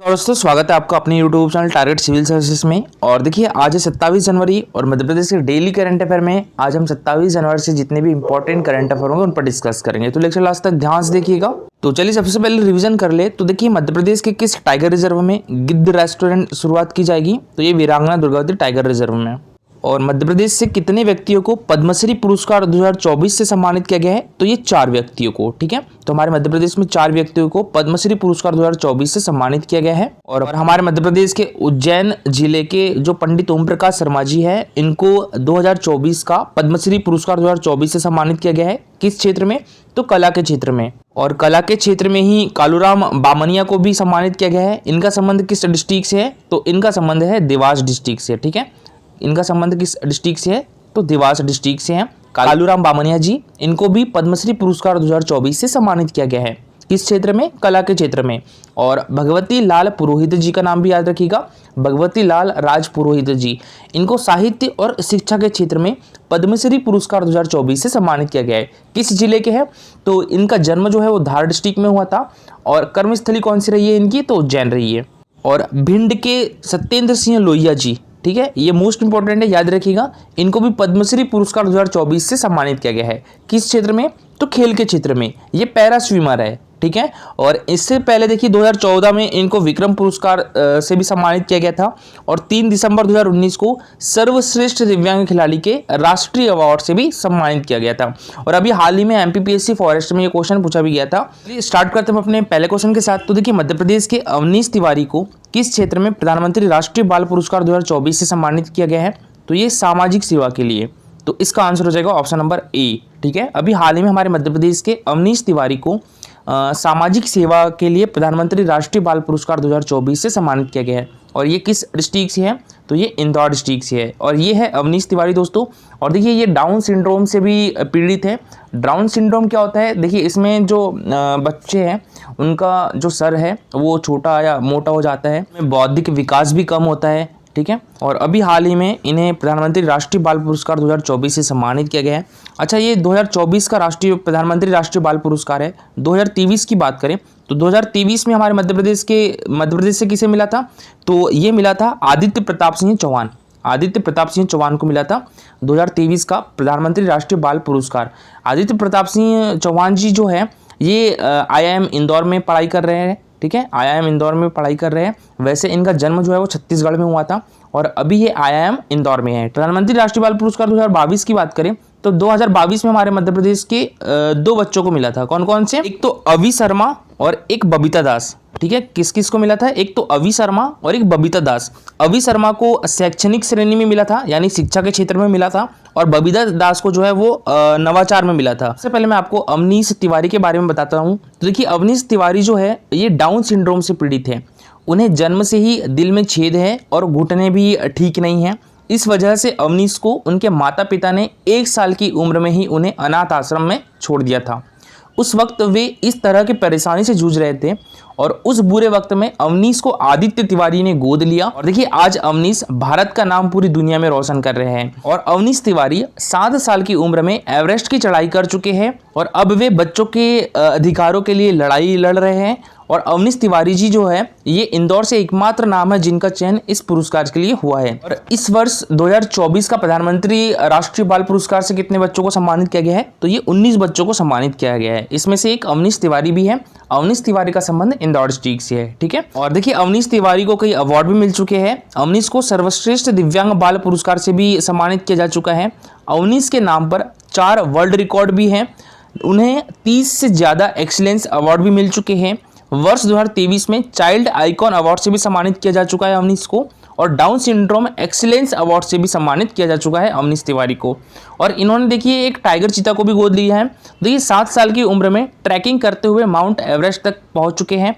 और दोस्तों स्वागत है आपका अपने YouTube channel target civil services में। और देखिए आज है 27 जनवरी और मध्य प्रदेश के डेली करंट अफेयर में आज हम 27 जनवरी से जितने भी इंपॉर्टेंट करंट अफेयर होंगे उन पर डिस्कस करेंगे। तो लेक्चर लास्ट तक ध्यान से देखिएगा। तो चलिए सबसे पहले रिवीजन कर ले। तो देखिए मध्य प्रदेश के किस टाइगर रिजर्व में गिद्ध रेस्टोरेंट शुरुआत की जाएगी, तो ये वीरांगना दुर्गावती टाइगर रिजर्व में। और मध्य प्रदेश से कितने व्यक्तियों को पद्मश्री पुरस्कार 2024 से सम्मानित किया गया है, तो ये 4 व्यक्तियों को। ठीक है, तो हमारे मध्य प्रदेश में 4 व्यक्तियों को पद्मश्री पुरस्कार 2024 से सम्मानित किया गया है। और हमारे मध्य प्रदेश के उज्जैन जिले के जो पंडित ओम प्रकाश शर्मा जी है, इनको 2024 का पद्मश्री पुरस्कार 2024 से सम्मानित किया गया है। किस क्षेत्र में, तो कला के क्षेत्र में। और कला के क्षेत्र में ही कालूराम बामनिया को भी सम्मानित किया गया है। इनका संबंध किस डिस्ट्रिक्ट से है, तो इनका संबंध है देवास डिस्ट्रिक्ट से। ठीक है, इनका संबंध किस डिस्ट्रिक्ट से है, तो देवास डिस्ट्रिक्ट से है। कालूराम बामनिया जी, इनको भी पद्मश्री पुरस्कार 2024 से सम्मानित किया गया है। किस क्षेत्र में, कला के क्षेत्र में। और भगवती लाल पुरोहित जी का नाम भी याद रखिएगा, भगवती लाल राज पुरोहित जी, इनको साहित्य और शिक्षा के क्षेत्र में पद्मश्री पुरस्कार 2024 से सम्मानित किया गया है। किस जिले के हैं, तो इनका जन्म जो है वो धार डिस्ट्रिक्ट में हुआ था। और कर्मस्थली कौन सी रही है इनकी, तो उज्जैन रही है। और भिंड के सत्येंद्र सिंह लोहिया जी, ठीक है, ये मोस्ट इंपॉर्टेंट है, याद रखिएगा, इनको भी पद्मश्री पुरस्कार 2024 से सम्मानित किया गया है। किस क्षेत्र में, तो खेल के क्षेत्र में। ये पैरा स्विमर है। ठीक है, और इससे पहले देखिए 2014 में इनको विक्रम पुरस्कार से भी सम्मानित किया गया था। और 3 दिसंबर 2019 को सर्वश्रेष्ठ दिव्यांग खिलाड़ी के राष्ट्रीय अवार्ड से भी सम्मानित किया गया था। और अभी हाल ही में एमपीपीएससी फॉरेस्ट में ये क्वेश्चन पूछा भी गया था। स्टार्ट करते हैं अपने पहले क्वेश्चन के साथ। तो देखिए मध्य प्रदेश के अवनीश तिवारी को किस क्षेत्र में प्रधानमंत्री राष्ट्रीय बाल पुरस्कार 2024 से सम्मानित किया गया है, तो ये सामाजिक सेवा के लिए। तो इसका आंसर हो जाएगा ऑप्शन नंबर ए। ठीक है, अभी हाल ही में हमारे मध्य प्रदेश के अवनीश तिवारी को सामाजिक सेवा के लिए प्रधानमंत्री राष्ट्रीय बाल पुरस्कार 2024 से सम्मानित किया गया है। और ये किस डिस्ट्रिक्ट से है, तो ये इंदौर डिस्ट्रिक्ट से है। और ये है अवनीश तिवारी दोस्तों। और देखिए ये डाउन सिंड्रोम से भी पीड़ित है। डाउन सिंड्रोम क्या होता है, देखिए इसमें जो बच्चे हैं उनका जो सर है वो छोटा या मोटा हो जाता है, बौद्धिक विकास भी कम होता है। ठीक है, और अभी हाल ही में इन्हें प्रधानमंत्री राष्ट्रीय बाल पुरस्कार 2024 से सम्मानित किया गया है। अच्छा, ये 2024 का राष्ट्रीय प्रधानमंत्री राष्ट्रीय बाल पुरस्कार है। 2023 की बात करें तो 2023 में हमारे मध्य प्रदेश से किसे मिला था, तो ये मिला था आदित्य प्रताप सिंह चौहान। आदित्य प्रताप सिंह चौहान को मिला था 2023 का प्रधानमंत्री राष्ट्रीय बाल पुरस्कार। आदित्य प्रताप सिंह चौहान जी जो है ये IIM इंदौर में पढ़ाई कर रहे हैं। ठीक है, IIM इंदौर में पढ़ाई कर रहे हैं। वैसे इनका जन्म जो है वो छत्तीसगढ़ में हुआ था और अभी ये IIM इंदौर में है। प्रधानमंत्री राष्ट्रीय बाल पुरस्कार 2022 की बात करें तो 2022 में हमारे मध्य प्रदेश के 2 बच्चों को मिला था। कौन कौन से, एक तो अवि शर्मा और एक बबीता दास। ठीक है, किस किस को मिला था, एक तो अवि शर्मा और एक बबीता दास। अवि शर्मा को शैक्षणिक श्रेणी में मिला था, यानी शिक्षा के क्षेत्र में मिला था। और बबीता दास को जो है वो नवाचार में मिला था। सबसे पहले मैं आपको अवनीश तिवारी के बारे में बताता हूँ। तो देखिए अवनीश तिवारी जो है ये डाउन सिंड्रोम से पीड़ित है। उन्हें जन्म से ही दिल में छेद है और घुटने भी ठीक नहीं है। इस वजह से अवनीश को उनके माता पिता ने 1 साल की उम्र में ही उन्हें अनाथ आश्रम में छोड़ दिया था। उस वक्त वे इस तरह की परेशानी से जूझ रहे थे और उस बुरे वक्त में अवनीश को आदित्य तिवारी ने गोद लिया। और देखिए आज अवनीश भारत का नाम पूरी दुनिया में रोशन कर रहे हैं। और अवनीश तिवारी 7 साल की उम्र में एवरेस्ट की चढ़ाई कर चुके हैं और अब वे बच्चों के अधिकारों के लिए लड़ाई लड़ रहे हैं। और अवनीश तिवारी जी जो है ये इंदौर से एकमात्र नाम है जिनका चयन इस पुरस्कार के लिए हुआ है। और इस वर्ष 2024 का प्रधानमंत्री राष्ट्रीय बाल पुरस्कार से कितने बच्चों को सम्मानित किया गया है, तो ये 19 बच्चों को सम्मानित किया गया है। इसमें से एक अवनीश तिवारी भी है। अवनीश तिवारी का संबंध इंदौर डिस्ट्रिक्ट से है। ठीक है, और देखिए अवनीश तिवारी को कई अवार्ड भी मिल चुके हैं। अवनीश को सर्वश्रेष्ठ दिव्यांग बाल पुरस्कार से भी सम्मानित किया जा चुका है। अवनीश के नाम पर 4 वर्ल्ड रिकॉर्ड भी हैं। उन्हें 30 से ज़्यादा एक्सीलेंस अवार्ड भी मिल चुके हैं। वर्ष 2023 में चाइल्ड आइकॉन अवार्ड से भी सम्मानित किया जा चुका है अवनीश को। और डाउन सिंड्रोम एक्सीलेंस अवार्ड से भी सम्मानित किया जा चुका है अवनीश तिवारी को। और इन्होंने देखिए एक टाइगर चीता को भी गोद लिया है। देखिए 7 साल की उम्र में ट्रैकिंग करते हुए माउंट एवरेस्ट तक पहुंच चुके हैं।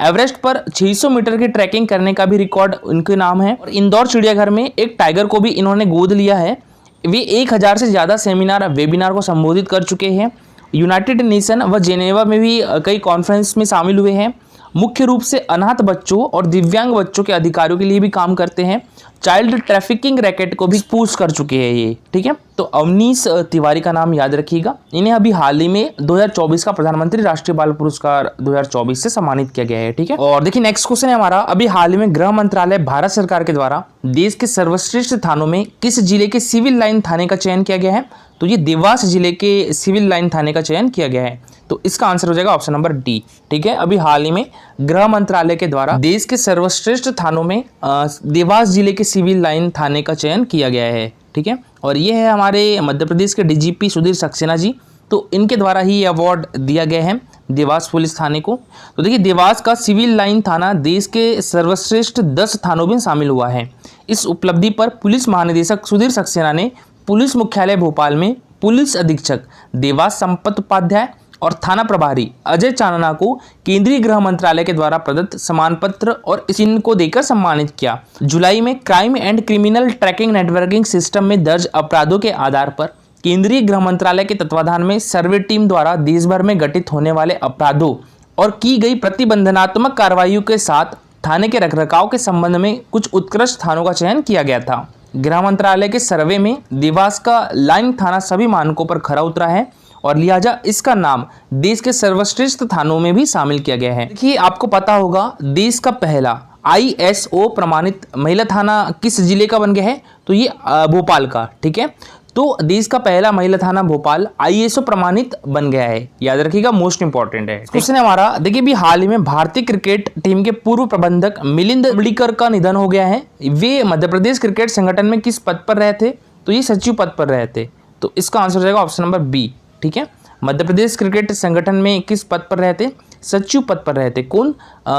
एवरेस्ट पर 600 मीटर की ट्रैकिंग करने का भी रिकॉर्ड उनके नाम है। और इंदौर चिड़ियाघर में एक टाइगर को भी इन्होंने गोद लिया है। वे 1000 से ज़्यादा सेमिनार वेबिनार को संबोधित कर चुके हैं। यूनाइटेड नेशन व जेनेवा में भी कई कॉन्फ्रेंस में शामिल हुए हैं। मुख्य रूप से अनाथ बच्चों और दिव्यांग बच्चों के अधिकारों के लिए भी काम करते हैं। चाइल्ड ट्रैफिकिंग रैकेट को भी एक्सपोज कर चुके हैं ये, ठीक है। तो अवनीश तिवारी का नाम याद रखिएगा। इन्हें अभी हाल ही में 2024 का प्रधानमंत्री राष्ट्रीय बाल पुरस्कार 2024 से सम्मानित किया गया है, ठीक है। और देखिए नेक्स्ट क्वेश्चन है हमारा, अभी हाल ही में गृह मंत्रालय भारत सरकार के द्वारा देश के सर्वश्रेष्ठ थानों में किस जिले के सिविल लाइन थाने का चयन किया गया है? तो ये देवास जिले के सिविल लाइन थाने का चयन किया गया है। तो इसका आंसर हो जाएगा ऑप्शन नंबर डी, ठीक है। अभी हाल ही में गृह मंत्रालय के द्वारा देश के सर्वश्रेष्ठ थानों में देवास जिले के सिविल लाइन थाने का चयन किया गया है, ठीक है। और ये है हमारे मध्य प्रदेश के डीजीपी सुधीर सक्सेना जी, तो इनके द्वारा ही ये अवार्ड दिया गया है देवास पुलिस थाने को। तो देखिए देवास का सिविल लाइन थाना देश के सर्वश्रेष्ठ 10 थानों में शामिल हुआ है। इस उपलब्धि पर पुलिस महानिदेशक सुधीर सक्सेना ने पुलिस मुख्यालय भोपाल में पुलिस अधीक्षक देवास संपत उपाध्याय और थाना प्रभारी अजय चानना को केंद्रीय गृह मंत्रालय के द्वारा प्रदत्त सम्मान पत्र और चिन्ह को देकर सम्मानित किया। जुलाई में crime and criminal tracking networking system में दर्ज अपराधों के आधार पर केंद्रीय गृह मंत्रालय के तत्वाधान में सर्वे टीम द्वारा देश भर में घटित होने वाले अपराधों और की गई प्रतिबंधनात्मक कार्रवाइयों के साथ थाने के रखरखाव के संबंध में कुछ उत्कृष्ट थानों का चयन किया गया था। गृह मंत्रालय के सर्वे में देवास का लाइन थाना सभी मानकों पर खरा उतरा है और लिहाजा इसका नाम देश के सर्वश्रेष्ठ थानों में भी शामिल किया गया है। देखिए आपको पता होगा देश का पहला ISO प्रमाणित महिला थाना किस जिले का बन गया है? तो ये भोपाल का, ठीक है। तो देश का पहला महिला थाना भोपाल ISO प्रमाणित बन गया है, याद रखिएगा, मोस्ट इंपॉर्टेंट है। क्वेश्चन है हमारा, देखिए भी हाल ही में भारतीय क्रिकेट टीम के पूर्व प्रबंधक मिलिंद अमड़ीकर का निधन हो गया है। वे मध्य प्रदेश क्रिकेट संगठन में किस पद पर रहे थे? तो ये सचिव पद पर रहे थे। तो इसका आंसर हो जाएगा ऑप्शन नंबर बी, ठीक है। मध्य प्रदेश क्रिकेट संगठन में किस पद पर रहते? सचिव पद पर रहते। कौन?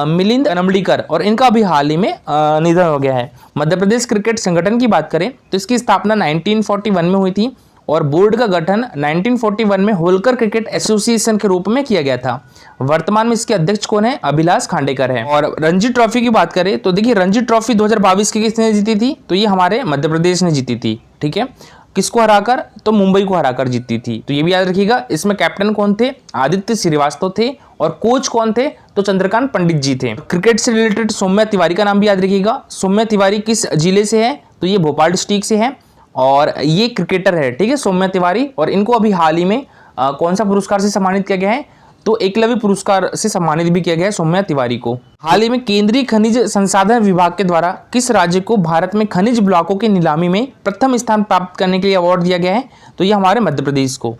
मिलिंद अमड़ीकर, और इनका भी हाल ही में निधन हो गया है। मध्य प्रदेश क्रिकेट संगठन की बात करें तो इसकी स्थापना 1941 में हुई थी और बोर्ड का गठन 1941 में होलकर क्रिकेट एसोसिएशन के रूप में किया गया था। वर्तमान में इसके अध्यक्ष कौन है? अभिलाष खांडेकर है। और रणजी ट्रॉफी की बात करें तो देखिए रणजी ट्रॉफी 2022 की किसने जीती थी? तो ये हमारे मध्य प्रदेश ने जीती थी, ठीक है। किसको हराकर? तो मुंबई को हराकर जीती थी। तो ये भी याद रखिएगा। इसमें कैप्टन कौन थे? आदित्य श्रीवास्तव थे। और कोच कौन थे? तो चंद्रकांत पंडित जी थे। क्रिकेट से रिलेटेड सौम्या तिवारी का नाम भी याद रखिएगा। सौम्या तिवारी किस जिले से है? तो ये भोपाल डिस्ट्रिक्ट से है और ये क्रिकेटर है, ठीक है, सौम्या तिवारी। और इनको अभी हाल ही में कौन सा पुरस्कार से सम्मानित किया गया है? तो एकलव्य पुरस्कार से सम्मानित भी किया गया है सौम्या तिवारी को। हाल ही में केंद्रीय खनिज संसाधन विभाग के द्वारा किस राज्य को भारत में खनिज ब्लॉकों की नीलामी में प्रथम स्थान प्राप्त करने के लिए अवार्ड दिया गया है? तो ये हमारे मध्य प्रदेश को,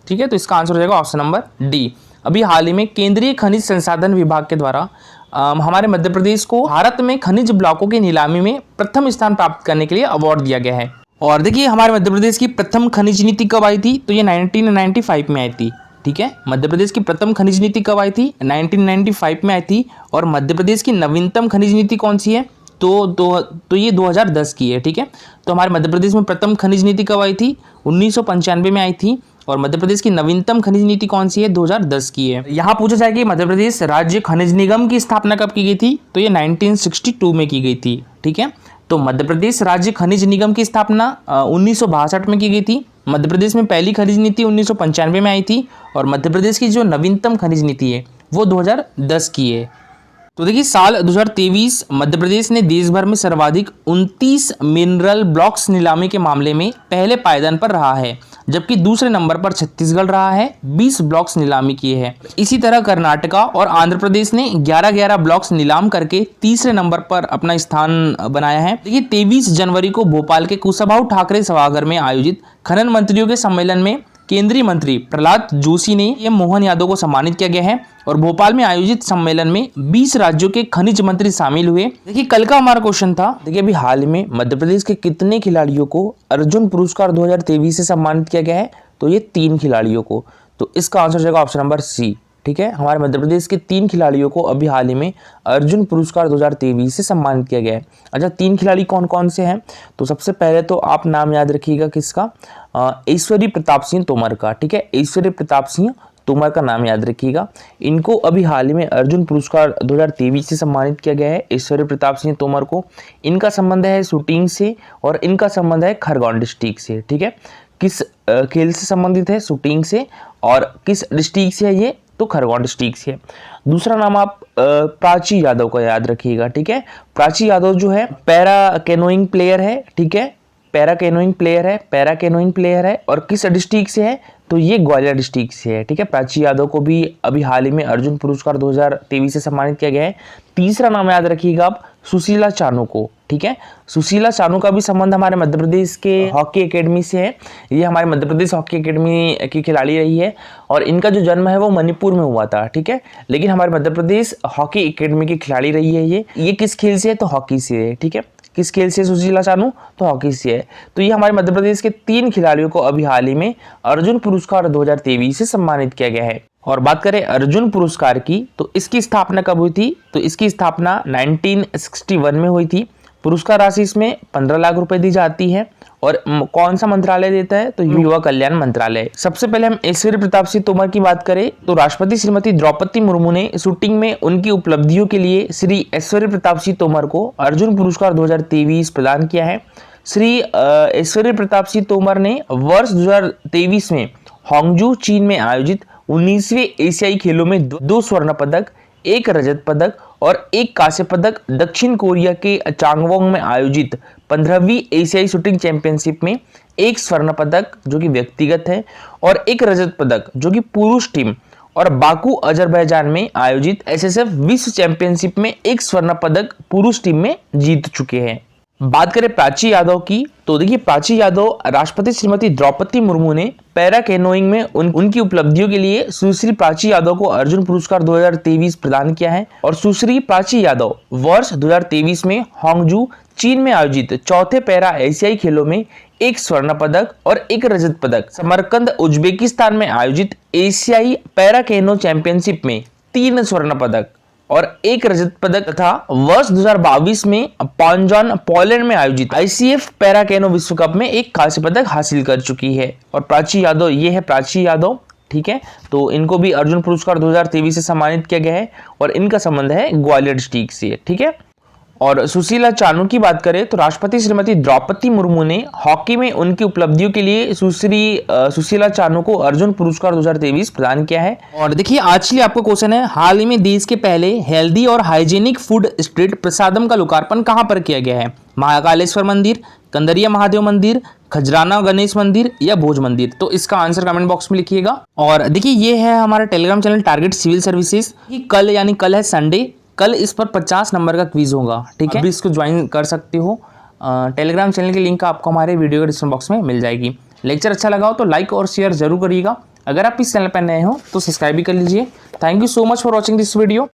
ठीक है। तो इसका आंसर हो जाएगा ऑप्शन नंबर डी। अभी हाल ही में केंद्रीय खनिज संसाधन विभाग के द्वारा हमारे मध्य प्रदेश को भारत में खनिज ब्लॉकों की नीलामी में प्रथम स्थान प्राप्त करने के लिए अवार्ड दिया गया है। और देखिए हमारे मध्य प्रदेश की प्रथम खनिज नीति कब आई थी? तो ये 1995 में आई थी, ठीक है। मध्य प्रदेश की प्रथम खनिज नीति कब आई थी? 1995 में आई थी। और मध्य प्रदेश की नवीनतम खनिज नीति कौन सी है? तो ये 2010 की है, ठीक है। तो हमारे मध्य प्रदेश में प्रथम खनिज नीति कब आई थी? 1995 में आई थी। और मध्य प्रदेश की नवीनतम खनिज नीति कौन सी है? 2010 की है। यहाँ पूछा जाए कि मध्य प्रदेश राज्य खनिज निगम की स्थापना कब की गई थी? तो ये 1962 में की गई थी, ठीक है। तो मध्य प्रदेश राज्य खनिज निगम की स्थापना 1962 में की गई थी। मध्य प्रदेश में पहली खनिज नीति 1995 में आई थी और मध्य प्रदेश की जो नवीनतम खनिज नीति है वो 2010 की है। तो देखिए साल 2023 मध्य प्रदेश ने देश भर में सर्वाधिक 29 मिनरल ब्लॉक्स नीलामी के मामले में पहले पायदान पर रहा है, जबकि दूसरे नंबर पर छत्तीसगढ़ रहा है, 20 ब्लॉक्स नीलामी किए हैं। इसी तरह कर्नाटका और आंध्र प्रदेश ने 11-11 ब्लॉक्स नीलाम करके तीसरे नंबर पर अपना स्थान बनाया है। देखिए 23 जनवरी को भोपाल के कुशाभाऊ ठाकरे सभागार में आयोजित खनन मंत्रियों के सम्मेलन में केंद्रीय मंत्री प्रहलाद जोशी ने एम मोहन यादव को सम्मानित किया गया है। और भोपाल में आयोजित सम्मेलन में 20 राज्यों के खनिज मंत्री शामिल हुए। देखिए कल का हमारा क्वेश्चन था, देखिए अभी हाल में मध्य प्रदेश के कितने खिलाड़ियों को अर्जुन पुरस्कार 2023 से सम्मानित किया गया है? तो ये 3 खिलाड़ियों को। तो इसका आंसर जाएगा ऑप्शन नंबर सी, ठीक है। हमारे मध्य प्रदेश के 3 खिलाड़ियों को अभी हाल ही में अर्जुन पुरस्कार 2023 से सम्मानित किया गया है। अच्छा 3 खिलाड़ी कौन कौन से हैं? तो सबसे पहले तो आप नाम याद रखिएगा किसका? ऐश्वर्य प्रताप सिंह तोमर का, ठीक है। ऐश्वर्य प्रताप सिंह तोमर का नाम याद रखिएगा। इनको अभी हाल ही में अर्जुन पुरस्कार 2023 से सम्मानित किया गया है, ऐश्वर्य प्रताप सिंह तोमर को। इनका संबंध है शूटिंग से और इनका संबंध है खरगोन डिस्ट्रिक्ट से, ठीक है। किस खेल से संबंधित है? शूटिंग से। और किस डिस्ट्रिक्ट से है ये? तो खरगोन डिस्ट्रिक्ट से है। दूसरा नाम आप प्राची यादव का याद रखिएगा, ठीक है। प्राची यादव जो है पैरा कैनोइंग प्लेयर है, ठीक है, पैरा कैनोइंग प्लेयर है और किस डिस्ट्रिक्ट से है, तो ये ग्वालियर डिस्ट्रिक्ट से है, ठीक है। प्राची यादव को भी अभी हाल ही में अर्जुन पुरस्कार 2023 से सम्मानित किया गया है। तीसरा नाम याद रखिएगा आप सुशीला चानू को, ठीक है। सुशीला चानू का भी संबंध हमारे मध्य प्रदेश के हॉकी एकेडमी से है। ये हमारे मध्य प्रदेश हॉकी एकेडमी की खिलाड़ी रही है और इनका जो जन्म है वो मणिपुर में हुआ था, ठीक है, लेकिन हमारे मध्य प्रदेश हॉकी एकेडमी की खिलाड़ी रही है। ये किस खेल से है, तो हॉकी से है, ठीक है। किस खेल से सुशीला चानू, तो हॉकी से है। तो ये हमारे मध्य प्रदेश के 3 खिलाड़ियों को अभी हाल ही में अर्जुन पुरस्कार 2023 से सम्मानित किया गया है। और बात करें अर्जुन पुरस्कार की, तो इसकी स्थापना कब हुई थी, तो इसकी स्थापना 1961 में हुई थी। पुरस्कार राशि इसमें 15 लाख रुपए दी जाती है और कौन सा मंत्रालय देता है, तो युवा कल्याण मंत्रालय। सबसे पहले हम ऐश्वर्य प्रताप सिंह तोमर की बात करें तो राष्ट्रपति श्रीमती द्रौपदी मुर्मू ने शूटिंग में उनकी उपलब्धियों के लिए श्री ऐश्वर्य प्रताप सिंह तोमर को अर्जुन पुरस्कार 2023 प्रदान किया है। श्री ऐश्वर्य प्रताप सिंह तोमर ने वर्ष 2023 में हांगजू चीन में आयोजित 19वें एशियाई खेलों में 2 स्वर्ण पदक, 1 रजत पदक और 1 कांस्य पदक, दक्षिण कोरिया के चांगवोंग में आयोजित 15वीं एशियाई शूटिंग चैंपियनशिप में 1 स्वर्ण पदक जो कि व्यक्तिगत है और 1 रजत पदक जो कि पुरुष टीम, और बाकू अजरबैजान में आयोजित एसएसएफ विश्व चैंपियनशिप में 1 स्वर्ण पदक पुरुष टीम में जीत चुके हैं। बात करें प्राची यादव की, तो देखिए प्राची यादव राष्ट्रपति श्रीमती द्रौपदी मुर्मू ने पैरा कैनोइंग में उनकी उपलब्धियों के लिए सुश्री प्राची यादव को अर्जुन पुरस्कार 2023 प्रदान किया है। और सुश्री प्राची यादव वर्ष 2023 में हांगजू चीन में आयोजित 4थे पैरा एशियाई खेलों में 1 स्वर्ण पदक और 1 रजत पदक, समरकंद उज्बेकिस्तान में आयोजित एशियाई पैरा कैनो चैंपियनशिप में 3 स्वर्ण पदक और 1 रजत पदक तथा वर्ष 2022 में पॉन्जॉन पोलैंड में आयोजित आईसीएफ पैरा कैनो विश्व कप में 1 कांस्य पदक हासिल कर चुकी है। और प्राची यादव, ये है प्राची यादव, ठीक है। तो इनको भी अर्जुन पुरस्कार 2023 से सम्मानित किया गया है और इनका संबंध है ग्वालियर डिस्ट्रिक्ट से, ठीक है। और सुशीला चानू की बात करें तो राष्ट्रपति श्रीमती द्रौपदी मुर्मू ने हॉकी में उनकी उपलब्धियों के लिए सुशीला चानू को अर्जुन पुरस्कार 2023 प्रदान किया है। और देखिए आज के लिए आपका क्वेश्चन है, हाल ही में देश के पहले हेल्दी और हाइजीनिक फूड स्ट्रीट प्रसादम का लोकार्पण कहां पर किया गया है? महाकालेश्वर मंदिर, कंदरिया महादेव मंदिर, खजराना गणेश मंदिर या भोज मंदिर? तो इसका आंसर कमेंट बॉक्स में लिखिएगा। और देखिए ये है हमारा Telegram channel target civil services. कल यानी कल है संडे, कल इस पर 50 नंबर का क्विज होगा, ठीक है। अभी इसको ज्वाइन कर सकते हो। टेलीग्राम चैनल की लिंक आपको हमारे वीडियो के डिस्क्रिप्शन बॉक्स में मिल जाएगी। लेक्चर अच्छा लगा हो तो लाइक और शेयर जरूर करिएगा। अगर आप इस चैनल पर नए हो तो सब्सक्राइब भी कर लीजिए। Thank you so much for watching this video.